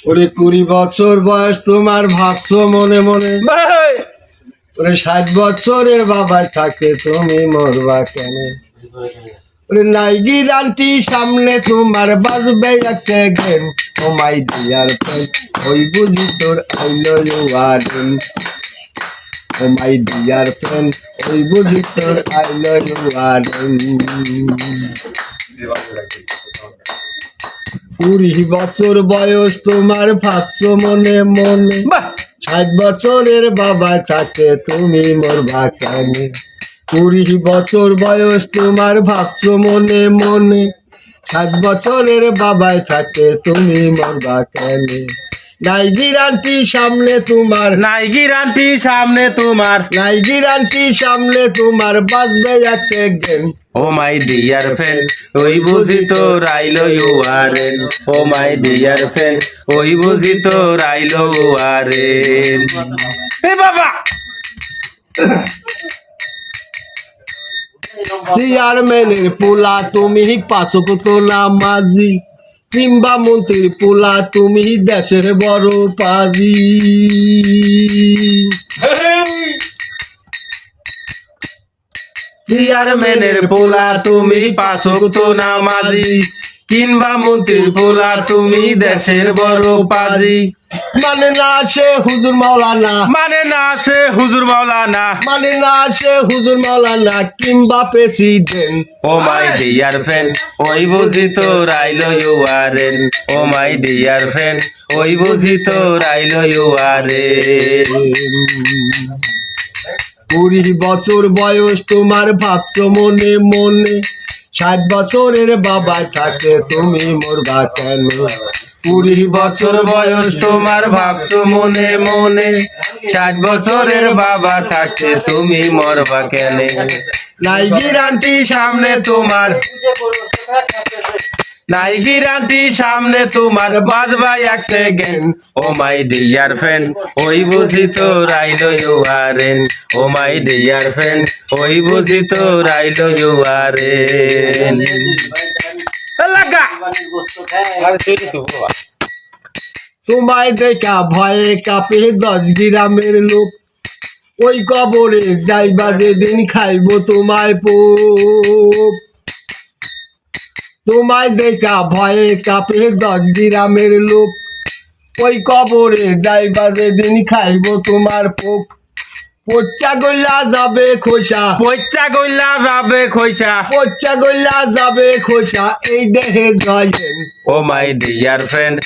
ওরে 20 বছর বয়স তোমার ভাবছো মনে মনে, ওরে 60 বছরের বাবায় থাকে তুমি মরবা কেন? ওরে নাইগি রান্তি সামনে তোমার বাজবে যাচ্ছে game. Oh my dear friend, ওই বুঝি তোর আই লো ইউ আর ইন। ও মাই ডিয়ার ফ্রেন্ড, ওই বুঝি তোর আই লো ইউ আর ইন। 20 বছর বয়স তোমার ভাবছো মনে মনে, 60 বছরের বাবায় থাকে তুমি মরবা কেন? 20 বছর বয়স তোমার ভাবছো মনে মনে, 60 বছরের বাবায় থাকে তুমি মরবা কেন? নাই গিরান্টি সামনে তোমার, নাই গ্যারান্টি সামনে তোমার, নাই গিরান্টি সামনে তোমার বাজবে যাচ্ছে game. Oh my dear friend, ওই বুঝি তোর আইলো ইউ আর এন। ও মাই ডিয়ার ফ্রেন্ড, ওই বুঝি তোর আইলো ইউ আর এন। এ বাবা, চেয়ারম্যানের পোলা তুমি পাচক নামাজি, কিংবা মন্ত্রীর পোলা তুমি দেশের বড় পাজি। চেয়ারম্যানের পোলা তুমি পাঁচক তো নামাজি, কিংবা মন্ত্রীর পোলা তুমি দেশের বড় পাজি। মানে না সে হুজুর মাওলানা, মানে না সে হুজুর মাওলানা, মানে না সে হুজুর মাওলানা কিংবা president. Oh my dear friend, ওই বুঝি তোর আইলো ইউ আর এন। ও মাই ডিয়ার ফ্রেন্ড, ওই বুঝি তোর আইলো ইউ আর এন। 20 বছর বয়স তোমার ভাবছো মনে মনে, 60 বছরের বাবায় থাকে তুমি মরবা কেন? 20 বছর বয়স তোমার ভাবছো মনে মনে, 60 বছরের বাবা থাকতে তুমি মরবা কেনে? নাই গ্যারান্টি সামনে তোমার, নাই গ্যারান্টি সামনে তোমার বাজবা এক second. Oh my dear friend, ওই বুঝি তোর আইলো ইউ আর এন। ও মাই ডিয়ার ফ্রেন্ড, ওই বুঝি তোর আইলো ইউ আর এন। লাগা তোমায় দেখা ভয়ে কাঁপে 10 গ্রামের লোক, ওই কবরে যাইবা যেদিন খাইব তোমায় পোপ। তোমায় দেখা ভয়ে কাঁপে 10 গ্রামের লোক, ওই কবরে যাইবা যেদিন খাইব তোমার পোপ। পচ্চা গইলা যাবে খোসা, পয়চা গইলা যাবে খইসা। পচ্চা গইলা যাবে খোসা এই দেহের জয়েন। Oh my dear friend,